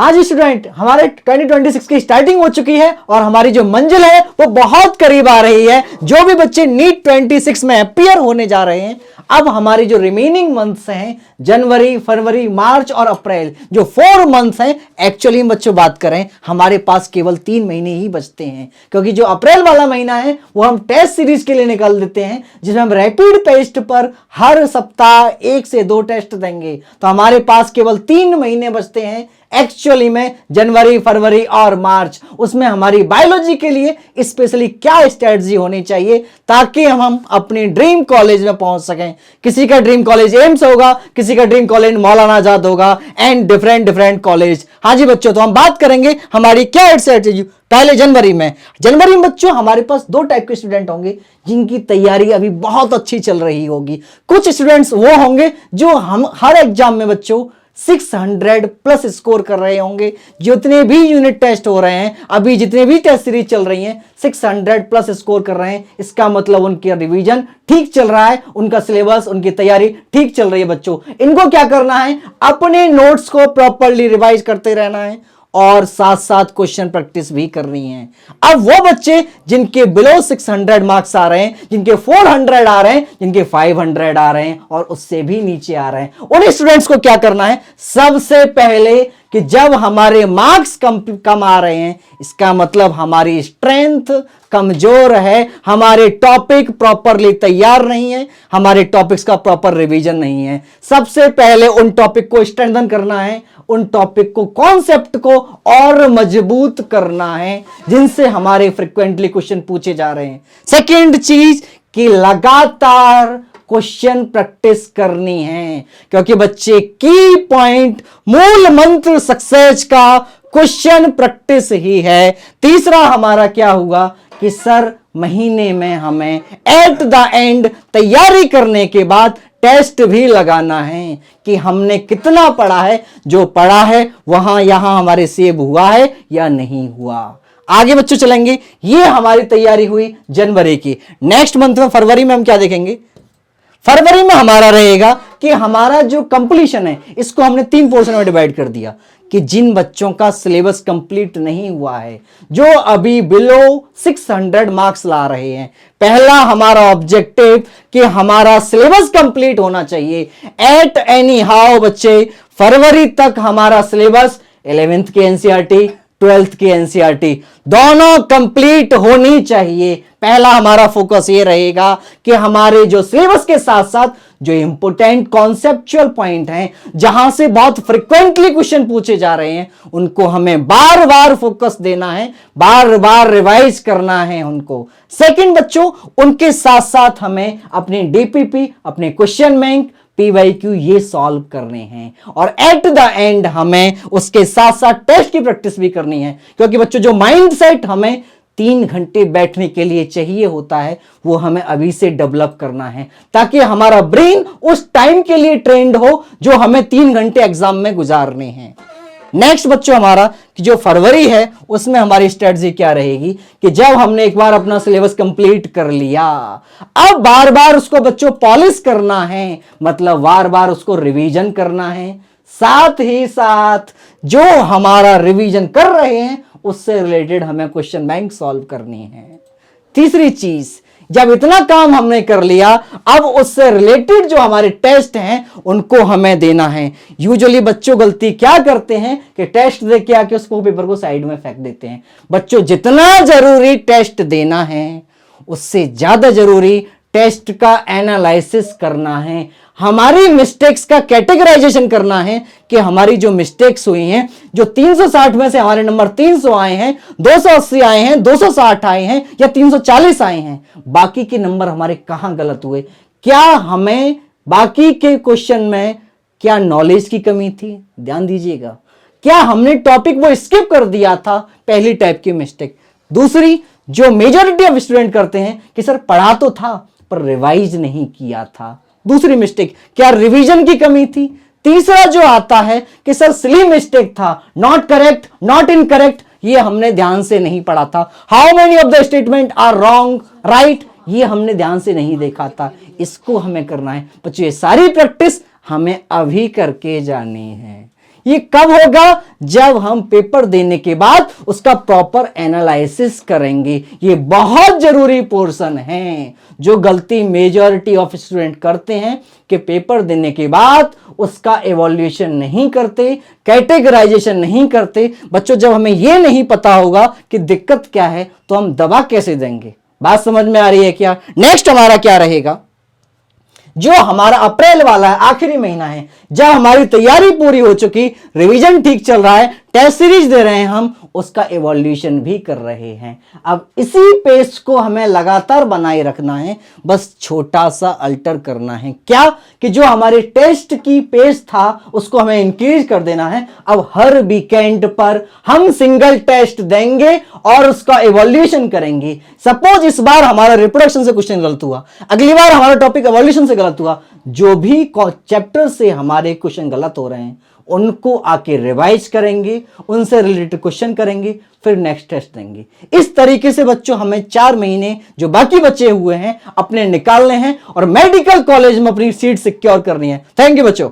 हाँ जी स्टूडेंट, हमारे 2026 की स्टार्टिंग हो चुकी है और हमारी जो मंजिल है वो बहुत करीब आ रही है। जो भी बच्चे नीट 26 में अपियर होने जा रहे हैं, अब हमारी जो रिमेनिंग मंथ्स हैं, जनवरी, फरवरी, मार्च और अप्रैल, जो 4 मंथ्स हैं, एक्चुअली बच्चों बात करें हमारे पास केवल 3 महीने ही बचते हैं, क्योंकि जो अप्रैल वाला महीना है वो हम टेस्ट सीरीज के लिए निकाल देते हैं, जिसमें हम रैपिड टेस्ट पर हर सप्ताह 1 से 2 टेस्ट देंगे। तो हमारे पास केवल 3 महीने बचते हैं एक्चुअली में, जनवरी, फरवरी और मार्च। उसमें हमारी बायोलॉजी के लिए स्पेशली क्या स्ट्रेटजी होनी चाहिए ताकि हम अपने ड्रीम कॉलेज में पहुंच सकें। किसी का ड्रीम कॉलेज एम्स होगा, किसी का ड्रीम कॉलेज मौलाना आजाद होगा एंड डिफरेंट कॉलेज। हाँ जी बच्चों, तो हम बात करेंगे हमारी क्या स्ट्रेटजी। पहले जनवरी में बच्चों हमारे पास 2 टाइप के स्टूडेंट होंगे जिनकी तैयारी अभी बहुत अच्छी चल रही होगी। कुछ स्टूडेंट्स वो होंगे जो हम हर एग्जाम में बच्चों 600 प्लस स्कोर कर रहे होंगे। जितने भी यूनिट टेस्ट हो रहे हैं, अभी जितने भी टेस्ट सीरीज चल रही हैं, 600 प्लस स्कोर कर रहे हैं। इसका मतलब उनकी रिवीजन ठीक चल रहा है, उनका सिलेबस, उनकी तैयारी ठीक चल रही है। बच्चों इनको क्या करना है, अपने नोट्स को प्रॉपर्ली रिवाइज करते रहना है और साथ साथ क्वेश्चन प्रैक्टिस भी करनी है। अब वो बच्चे जिनके बिलो 600 मार्क्स आ रहे हैं, जिनके 400 आ रहे हैं, जिनके 500 आ रहे हैं और उससे भी नीचे आ रहे हैं, उन स्टूडेंट्स को क्या करना है, सबसे पहले कि जब हमारे मार्क्स कम आ रहे हैं, इसका मतलब हमारी स्ट्रेंथ कमजोर है, हमारे टॉपिक प्रॉपरली तैयार नहीं है, हमारे टॉपिक्स का प्रॉपर रिवीजन नहीं है। सबसे पहले उन टॉपिक को स्ट्रेंथन करना है, उन टॉपिक को, कॉन्सेप्ट को और मजबूत करना है जिनसे हमारे फ्रीक्वेंटली क्वेश्चन पूछे जा रहे हैं। सेकंड चीज कि लगातार क्वेश्चन प्रैक्टिस करनी है, क्योंकि बच्चे की पॉइंट, मूल मंत्र सक्सेस का क्वेश्चन प्रैक्टिस ही है। तीसरा हमारा क्या हुआ कि सर महीने में हमें एट द एंड तैयारी करने के बाद टेस्ट भी लगाना है कि हमने कितना पढ़ा है, जो पढ़ा है वहां यहां हमारे सेव हुआ है या नहीं हुआ। आगे बच्चों चलेंगे, ये हमारी तैयारी हुई जनवरी की। नेक्स्ट मंथ में फरवरी में हम क्या देखेंगे, फरवरी में हमारा रहेगा कि हमारा जो कंप्लीशन है, इसको हमने 3 पोर्शन में डिवाइड कर दिया कि जिन बच्चों का सिलेबस कंप्लीट नहीं हुआ है, जो अभी बिलो 600 मार्क्स ला रहे हैं, पहला हमारा ऑब्जेक्टिव कि हमारा सिलेबस कंप्लीट होना चाहिए। एट एनी हाउ बच्चे फरवरी तक हमारा सिलेबस 11th की एनसीईआरटी, 12th की एनसीईआरटी दोनों कंप्लीट होनी चाहिए। पहला हमारा फोकस ये रहेगा कि हमारे जो सिलेबस के साथ साथ जो इंपोर्टेंट कॉन्सेप्चुअल पॉइंट हैं, जहां से बहुत फ्रिक्वेंटली क्वेश्चन पूछे जा रहे हैं, उनको हमें बार बार फोकस देना है, बार बार रिवाइज करना है उनको। सेकंड बच्चों, उनके साथ साथ हमें अपने डीपीपी, अपने क्वेश्चन बैंक, पीवाईक्यू ये सॉल्व करने हैं और एट द एंड हमें उसके साथ साथ टेस्ट की प्रैक्टिस भी करनी है, क्योंकि बच्चों जो माइंडसेट हमें 3 घंटे बैठने के लिए चाहिए होता है, वो हमें अभी से डेवलप करना है ताकि हमारा ब्रेन उस टाइम के लिए ट्रेंड हो जो हमें 3 घंटे एग्जाम में गुजारने हैं। नेक्स्ट बच्चों हमारा कि जो फरवरी है उसमें हमारी स्ट्रेटजी क्या रहेगी कि जब हमने एक बार अपना सिलेबस कंप्लीट कर लिया, अब बार बार उसको बच्चों पॉलिश करना है, मतलब बार बार उसको रिवीजन करना है। साथ ही साथ जो हमारा रिवीजन कर रहे हैं उससे रिलेटेड हमें क्वेश्चन बैंक सॉल्व करनी है। तीसरी चीज, जब इतना काम हमने कर लिया, अब उससे रिलेटेड जो हमारे टेस्ट हैं उनको हमें देना है। यूजुअली बच्चों गलती क्या करते हैं कि टेस्ट दे के आके उसको पेपर को साइड में फेंक देते हैं। बच्चों जितना जरूरी टेस्ट देना है, उससे ज्यादा जरूरी टेस्ट का एनालिसिस करना है, हमारी मिस्टेक्स का कैटेगराइजेशन करना है कि हमारी जो मिस्टेक्स हुई हैं, जो 360 में से हमारे नंबर 300 आए हैं, 280 आए हैं, 260 आए हैं या 340 आए हैं, बाकी के नंबर हमारे कहां गलत हुए। क्या हमें बाकी के क्वेश्चन में क्या नॉलेज की कमी थी, ध्यान दीजिएगा। क्या हमने टॉपिक वो स्किप कर दिया था, पहली टाइप की मिस्टेक। दूसरी जो मेजॉरिटी ऑफ स्टूडेंट करते हैं कि सर पढ़ा तो था पर रिवाइज नहीं किया था, दूसरी मिस्टेक। क्या रिवीजन की कमी थी। तीसरा जो आता है कि सर सिली मिस्टेक था, नॉट करेक्ट, नॉट इनकरेक्ट, ये हमने ध्यान से नहीं पढ़ा था। How many of the statement are wrong, right, ये हमने ध्यान से नहीं देखा था। इसको हमें करना है बच्चों। ये सारी प्रैक्टिस हमें अभी करके जानी है। ये कब होगा? जब हम पेपर देने के बाद उसका प्रॉपर एनालिसिस करेंगे। ये बहुत जरूरी पोर्शन है जो गलती मेजॉरिटी ऑफ स्टूडेंट करते हैं कि पेपर देने के बाद उसका एवोल्यूशन नहीं करते, कैटेगराइजेशन नहीं करते। बच्चों, जब हमें यह नहीं पता होगा कि दिक्कत क्या है तो हम दवा कैसे देंगे? बात समझ में आ रही है क्या? नेक्स्ट हमारा क्या रहेगा? जो हमारा अप्रैल वाला है, आखिरी महीना है, जब हमारी तैयारी पूरी हो चुकी, रिवीजन ठीक चल रहा है, टेस्ट सीरीज दे रहे हैं, हम उसका इवोल्यूशन भी कर रहे हैं। अब इसी पेस को हमें लगातार बनाए रखना है, बस छोटा सा अल्टर करना है। क्या? कि जो हमारे टेस्ट की पेस था उसको हमें इंक्रीज कर देना है। अब हर वीकेंड पर हम सिंगल टेस्ट देंगे और उसका इवोल्यूशन करेंगे। सपोज इस बार हमारा रिप्रोडक्शन से क्वेश्चन गलत हुआ, अगली बार हमारा टॉपिक इवोल्यूशन से गलत हुआ, जो भी चैप्टर से हमारे क्वेश्चन गलत हो रहे हैं उनको आके रिवाइज करेंगे, उनसे रिलेटेड क्वेश्चन करेंगे, फिर नेक्स्ट टेस्ट देंगे। इस तरीके से बच्चों हमें 4 महीने जो बाकी बचे हुए हैं अपने निकालने हैं और मेडिकल कॉलेज में अपनी सीट सिक्योर करनी है। थैंक यू बच्चों।